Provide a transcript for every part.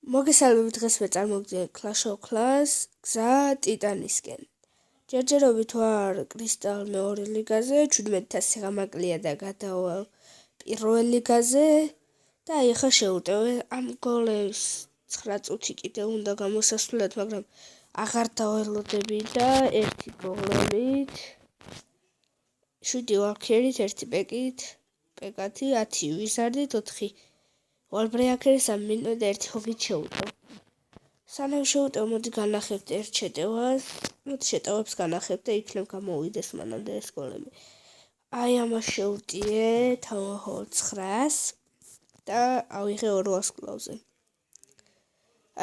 მოგესალმებით, დღეს მე წარმოგიდგენთ Clash of Clans გზა ტიტანისკენ. ჯერჯერობით ვარ კრისტალ მეორე ლიგაზე, 17,000 ღამაკლია და გადავალ პირველ ლიგაზე და ახლა შევუტევ ამ გოლებს 9 წუთი კიდე უნდა გამოსასვლელად, მაგრამ აღარ დაველოდები და ერთი გოლებით 7 ვალქერით, 1 პეკით, პეკათი 10 ვიზარდით, 4 ვალბრეაქერი 3 მინუტე და 1 ხოგით შევუტევ. სანამ შევუტევ, მოდი განახებთ ერთ შეტევას. შეტევებს განახებთ და იქნებ გამოვიდეს მანამდე ეს გოლები. აი ამას შევტიე თავჰოლ 900-ს და ავიღე 200 კლავზე.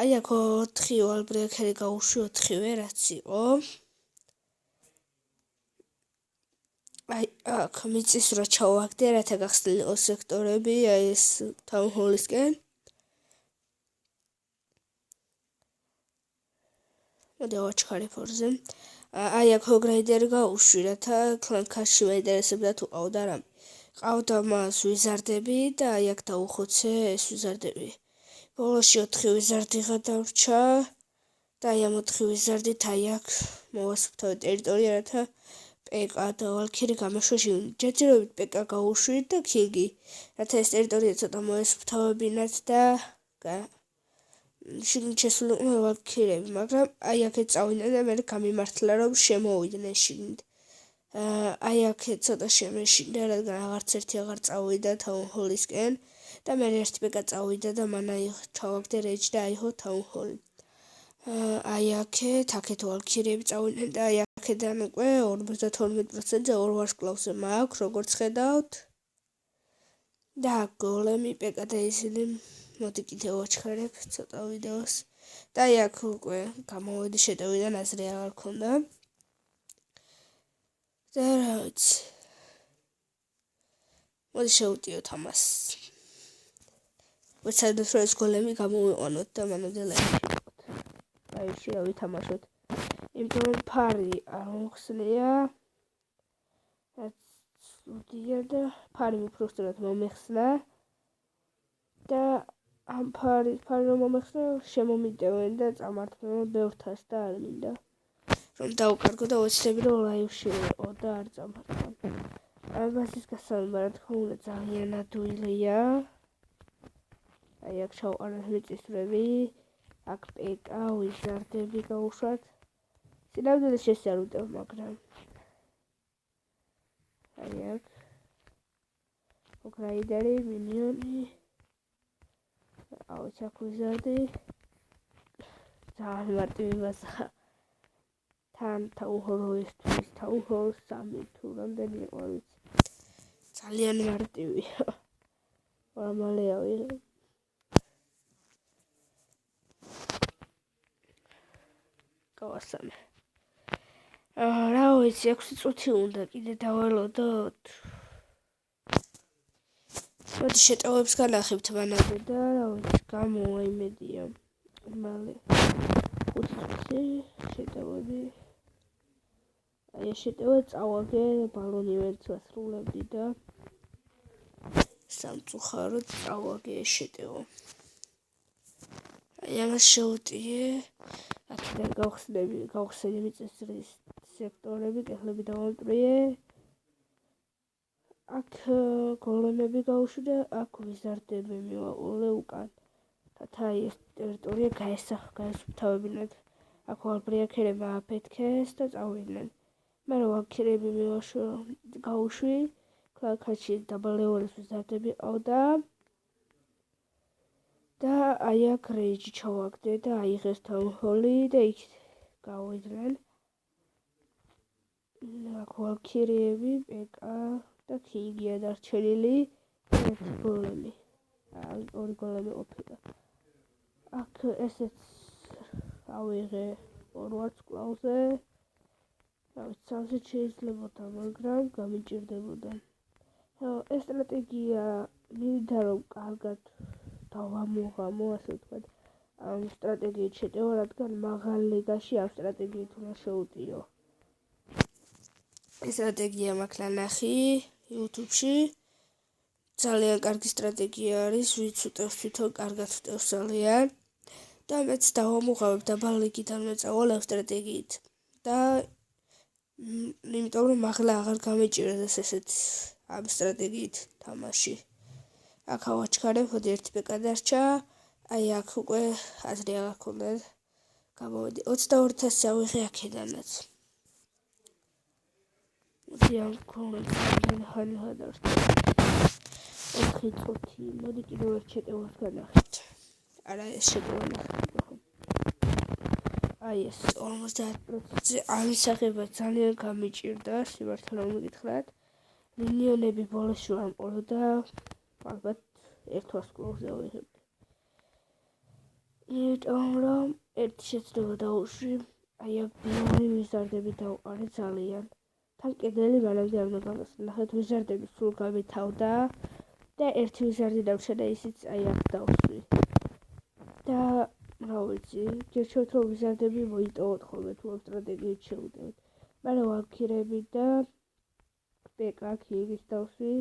აი აქ 4 ვალბრეაქერი გაუშვი 4-ვე რაც იყო. აი აქ მიწის რა ჩავაგდე, რათა გახსნილიყო სექტორები, აი ეს თავჰოლისკენ. მოდი ავაჩქარებ ორზე. აი აქ ჰოგრაიდერი გაუშვი, რათა კლანკაში მაინტერესებდა თუ ყავდა რამე. ყავდა მას ვიზარდები და აი აქ დაუხოცე ეს ვიზარდები. ბოლოში 4 ვიზარდი გადარჩა და აი ამ 4 ვიზარდით აი აქ მოვასუფთავე ტერიტორია, რათა პეკა და ვალქერი გამაშვა შიგნით. ჯერჯერობით პეკა გაუშვით და კინგი, რათა ეს ტერიტორია ცოტა მოესუფთავებინათ და შიგნით შესულიყო ვალქერები, მაგრამ აი აქეთ წავიდნენ და მე გამიმართლა რომ შემოვიდნენ შიგნით. აი აქეთ ცოტა შემეშინდა, რადგან აღარც ერთი აღარ წავიდა თავჰოლისკენ და მე ერთი პეკა წავიდა და მან აი ჩავაგდე რეჯი და აიღო თავჰოლი. აი აქეთ ვალქერები წავიდნენ და აი აქედან უკვე 52%-ზე 2 ვარსკვლავზე მაქვს, როგორც ხედავთ. და გოლემი პეკა და ისინი მოდი კიდევ ვაჩქარებ ცოტა ვიდეოს. და აი აქ უკვე გამოვედი შეტევიდან, აზრი აღარ ქონდა. და რა ვიცი. მოდი შევუტიოთ ამას. ვეცადოთ რომ ეს გოლემი გამოვიყვანოთ და მანამდე ლაიში. ლაიში რა ვითამაშოთ. იმიტომ რომ ფარი არ მოხსნია. რაც უდია და ფარი უბრალოდ მომეხსნა. და ამ ფარი რომ მომეხსნა, შემომიტევენ და წამართმევენ ბევრთას და არ მინდა. რომ დავკარგო და ვეცდები რომ ლაივში ვიყო და არ წამართვა. ამასის გასაუბრება რა თქმა უნდა ძალიან ადვილია. აი აქ ჩავყარეთ მიწისძვრები, აქ პეკა, ვიზარდები გაუშვათ. სინამდვილეს შესარუდევ, მაგრამ აი აქ ჰოგრაიდერი, მინიონი, აუც აქ ვიზარდი. ძალიან მარტივი ბაზა. თან თავჰოლისთვის, თავჰოლს 3 თუ რამდენი იყო ვიცი. ძალიან მარტივია. მალე ავიღე. გავასწამე. რა ვიცი, 6 წუთი უნდა კიდე დაველოდოთ. მოდი შეტევებს განახებთ მანამდე და რა ვიცი, გამოიმედია. მალე 5 წუთი შეტევები. აი შეტევა წავაგე, ბალონი ვერც ვასრულებდი და სამწუხაროდ წავაგე შეტევა. აი ამას შევუტიე. აქედან გავხსენე მიწისძვრის სექტორები, კეხლები დავამტვრიე. აქ გოლემები გავუშვი და აქ ვიზარდები მივაყოლე უკან. რათა აი ეს ტერიტორია გაესუფთავებინათ. აქ ვალბრეაქერებმა აფეთქეს და წავიდნენ. მე ვალქერები გავუშვი, კლანკაში დაბალეულის ვიზარდები ყავდა. და აი აქ რეიჯი ჩავაგდე და აიღეს თავჰოლი და იქ გავიდნენ. აქ ვალქერიები, პეკა და კინგია დარჩენილი, ერთი გოლემი. აი 2 გოლემი ყოფილა. აქ ესეც ავიღე 200 კლავზე. რა ვიცი, სამზე შეიძლებოდა, მაგრამ გამიჭირდებოდა. ეს სტრატეგია მინდა რომ კარგად დავამოღამო, ასე ვთქვათ. ამ სტრატეგიით შეტევა, რადგან მაღალ ლიგაში ამ სტრატეგიით უნდა შევუტიო. ეს სტრატეგია მაქვს ნახი YouTube-ში. ძალიან კარგი სტრატეგია არის, ვიც უტევს თვითონ კარგად უტევს ძალიან. და მეც დავამუღავებ დაბალ ლიგიდან მეწავალ ამ სტრატეგიით და იმიტომ რომ მაღლა აღარ გამეჭირდეს ესეთ ამ სტრატეგიით თამაში. აქ ავაჩქარებ, ხოდი ერთი პეკა დარჩა, აი აქ უკვე აზრი აღარ ქონდა. გამოვედი 22,000 ავიღე აქედანაც. მოდი ამ კონტროლს ხალი გადავსწრებ. 4 წუთი, მოდი კიდევ ერთ შეტევას განახეთ. არა ეს შეტევა ნახეთ ხო. აი ეს 50%-ზე ამისაღება ძალიან გამიჭირდა, სიმართლე რომ მიგითხრათ. მილიონები ბოლოში არ მყოლო და ალბათ ერთვას კლუბზე ავიღებდი. იმიტომ რომ ერთი შეცდომა დაუშვი, აი აქ ბილიონი ვიზარდები დავყარე ძალიან. თან კედელი მანამდე არ უნდა გამოსულა. ნახეთ ვიზარდები სულ გამითავდა და ერთი ვიზარდი დარჩა და ისიც აი აქ დავსვი. და რა ვიცი, გერჩევთ რომ ვიზარდები მოიტოვოთ ხოლმე თუ ამ სტრატეგიით შევდივით. მაგრამ ვაქირები და პეკა ქიგის დავსვი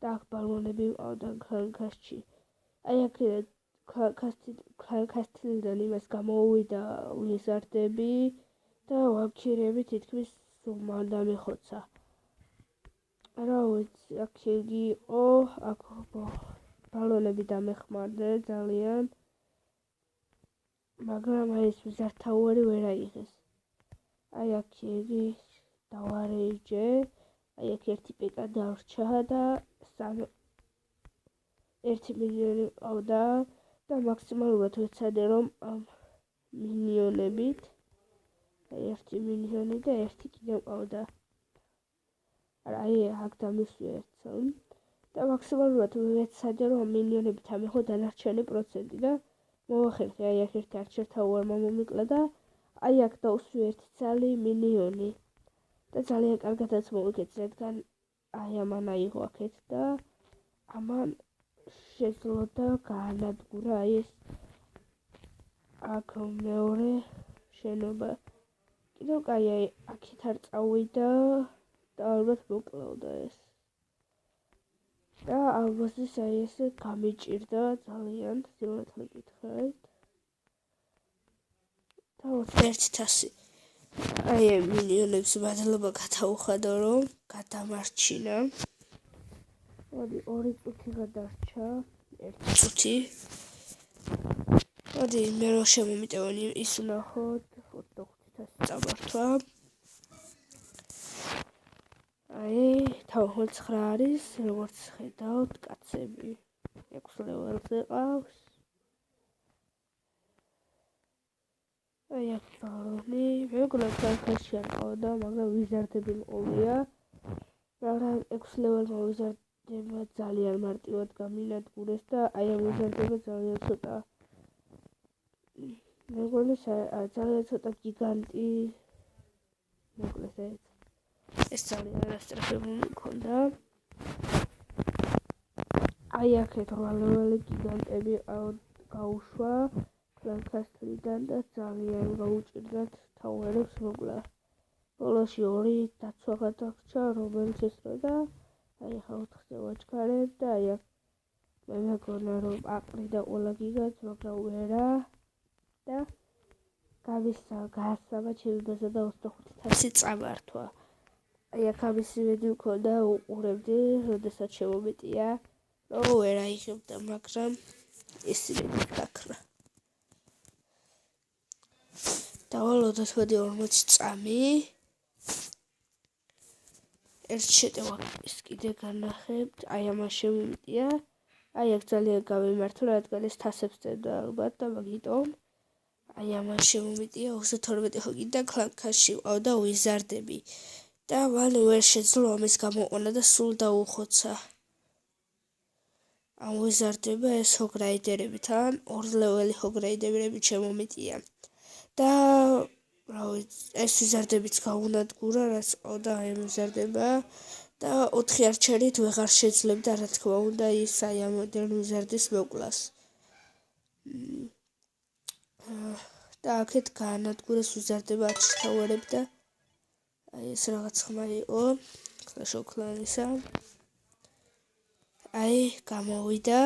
და აქ ბალონები მყავდა ქანქასში. აი აქედან ქანქასთილიდან იმას გამოუვიდა ვიზარდები და ვაქირები თითქმის სულ მან დამეხოცა. რა ვიცი, აქ იგი იყო, აქ ბალონები დამეხმარდა ძალიან. მაგრამ აი ეს ვიზარდთაუარი ვერ აიღეს. აი აქ იგი დავარეიჯე, აი აქ ერთი პეკა დარჩა და 1 მილიონი ყავდა და მაქსიმალურად ვეცადე რომ ამ მილიონებით აი 1 მილიონი და ერთი კიდევ ყავდა. აი აქ დამისვი ერთს და მაქსიმალურად ვეცადე რომ მილიონებით ამიღო დანარჩენი პროცენტი და მოვახერხე აი აქ ერთი არჩერთაუარმა მომიკლა და აი აქ დავსვი ერთი ძალი მილიონი და ძალიან კარგადაც მოვიქეცი, რადგან აი ამან აიღო აქეთ და ამან შეძლო და გაანადგურა აი ეს აქ მეორე შენობა. კიდევ კაი აი აქეთ არ წავიდა და ალბათ მოკლავდა ეს. და ალბათ აი ეს გამიჭირდა ძალიან, სიმართლე გითხრათ. და 21,000 აი მილიონებს მადლობა გადაუხადო რომ გადამარჩინა. მოდი 2 წუთი გადარჩა, 1 წუთი. მოდი მე რო შემომიტევანი ის ვნახოთ 25,000 წამართვა. აი 19 არის, როგორც ხედავთ, კაცები 6 ლეველზე ყავს. აი აქ ბალონი, მეგონა ქანქასში არ ყავდა, მაგრამ ვიზარდები მყოლია. მაგრამ 6 ლეველმა ვიზარდებმა ძალიან მარტივად გამინადგურეს და აი ამ ვიზარდება ძალიან ცოტა. მეგონა ძალიან ცოტა გიგანტი მოკლეს ეს ძალიან არასწრაფებული მქონდა. აი აქეთ 8 ლეველი გიგანტები გაუშვა ქანქასთლიდან და ძალიან გაუჭირდათ თაუერებს მოკლა. ბოლოში 2 დაცვა გადარჩა, რომელიც ესრა და აი ახლა 4-ზე ვაჩქარებ და აი აქ მე მეგონა რომ აყრი და ყველა გიგანტს, მაგრამ ვერა და გაასწავა ჩემი ბაზა და 25,000 წამართვა. აი აქ ამის იმედი მქონდა უყურებდი, როდესაც შემომიტია, რომ ვერ აიღებდა, მაგრამ ეს იმედი გაქრა. დავალოდოთ მოდი 40 წამი. ერთ შეტევას კიდე განახებთ, აი ამას შემომიტია. აი აქ ძალიან გამიმართლა, რადგან ეს თასებს წერდა ალბათ და მაგიტომ აი ამას შემომიტია 22 ჰოგი და ქანქასში ყავდა ვიზარდები. და მან ვერ შეძლო ამის გამოყვანა და სულ დაუხოცა. ამ ვიზარდება ეს ჰოგრაიდერებთან, 2 ლეველი ჰოგრაიდერები შემომიტია. და რა ვიცი, ეს ვიზარდებიც გაუნადგურა, რაც ყავდა აი ვიზარდება და 4 არჩერით ვეღარ შეძლებდა, რა თქმა უნდა, ის აი ამ ვიზარდის მოკლას. და აქეთ გაანადგურეს ვიზარდება არჩერთაუერები და აი ეს რაღაც ხმა იყო Clash of Clans-ისა. აი გამოვიდა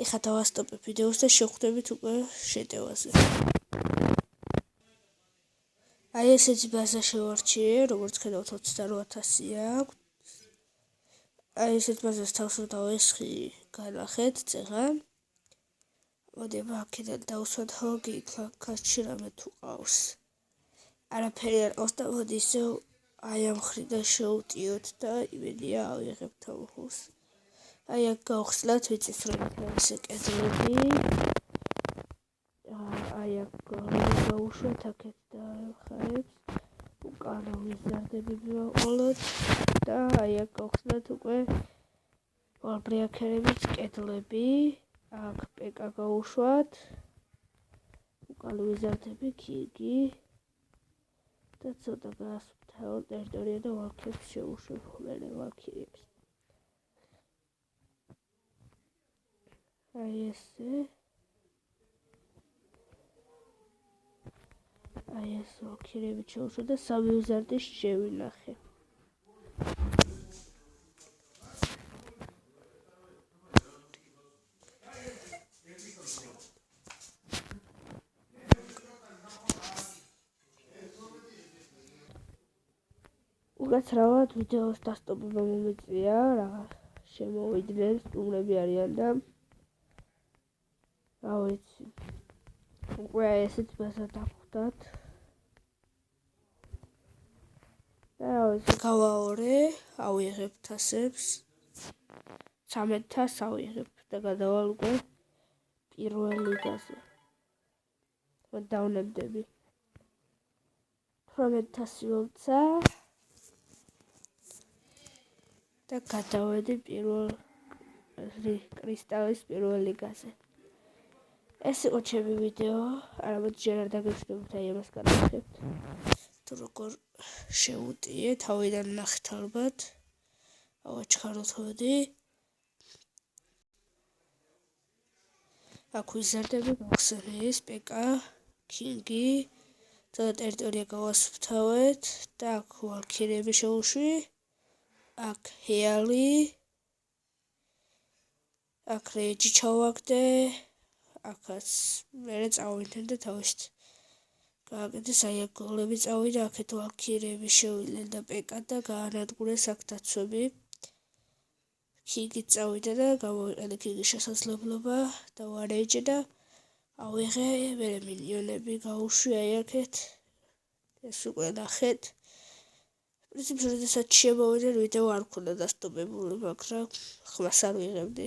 ეხლა დავასტოპებ ვიდეოს და შევხვდებით უკვე შეტევაზე. აი ესეთი ბაზა შევარჩიე, როგორც ხედავთ 28,000 აქვს. აი ესეთ ბაზას თავს რომ დავესხი, განახეთ წეღა. მოდი აქედან დავსვათ ჰოგი, კაცში რამე თუ ყავს. არაფერი არ ყავს და მოდი ისე აი ამ მხრიდან შევტიოთ და იმედია ავიღებთ ამხულს. აი აქ გავხსნათ ვიწითრებით ესე კედლები. აი აქ გავუშვათ აქეთ და მხარებს. უკანა ვიზარდები მოვყოლოთ და აი აქ გავხსნათ უკვე ვალბრიაქერების კედლები. აქ პეკა გავუშვათ. უკანა ვიზარდები კიგი. და ცოტა გასვთავ ტერიტორია და ვალქებს შევუშვებ ხოლმე ვალქირებს. აი ესე. აი ეს ვალქირები შევუშვა და სამი ვიზარდი შევინახე. უკაცრავად ვიდეოს დასტოპება მომეწია, რაღაც შემოვიდნენ, სტუმრები არიან და რა ვიცი. უკვე ესეც ბაზა დავხვდათ. და რა ვიცი, გავაორე, ავიღებ თასებს. 13,000 ავიღებ და გადავალ უკვე პირველ ლიგაზე. დავნებდები. 18,000 მომცა. და გადავედი პირველ კრისტალის პირველ ლიგაზე. ეს იყო ჩემი ვიდეო, არამედ ჯერ არ დაგეცნობთ აი ამას განახებთ. თუ როგორ შევუტიე, თავიდან ნახეთ ალბათ. ავაჩქაროთ მოდი. აქ ვიზარდები გავხსენეს, პეკა, კინგი, ცოტა ტერიტორია გავასუფთავეთ და აქ ვალქირები შევუშვი. აქ ჰეალი, აქ რეჯი ჩავაგდე, აქაც მერე წავიდნენ და თავისით გააკეთეს აი აქ გოლები წავიდა, აქეთ ვალქირები შევიდნენ და პეკა და გაანადგურეს აქ დაცვები. კიგი წავიდა და გამოვიყენე კიგის შესაძლებლობა და ვარეჯე და ავიღე მერე მინიონები გავუშვი აი აქეთ. ეს უკვე ნახეთ. პრინციპში როდესაც შემოვიდნენ ვიდეო არ მქონდა დასტოპებული, მაგრამ ხმას არ ვიღებდი.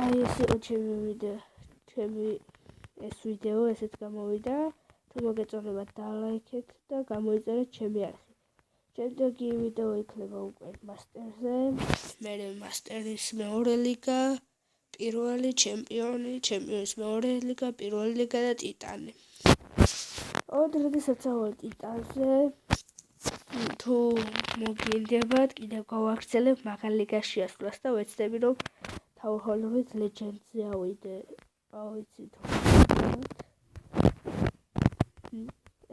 აი ეს იყო ჩემი ვიდეო, ეს ვიდეო ესეც გამოვიდა. თუ მოგეწონებათ დალაიქეთ და გამოიწერეთ ჩემი არხი. შემდეგი ვიდეო იქნება უკვე მასტერზე, მერე მასტერის მეორე ლიგა, პირველი ჩემპიონი, ჩემპიონის მეორე ლიგა, პირველი ლიგა და ტიტანი. როდესაც ავარ ტიტანზე, თუ მოგინდებათ, კიდევ გავაგრძელებ მაგალ ლიგაში ასვლას და ვეცდები რომ თავჰოლობით ლეგენდზე ავიდე. ავიცი თუ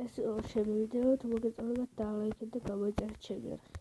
ეს იყო ჩემი ვიდეო, თუ მოგეწონებათ დალაიქეთ და გამოიწერეთ ჩემი არხი.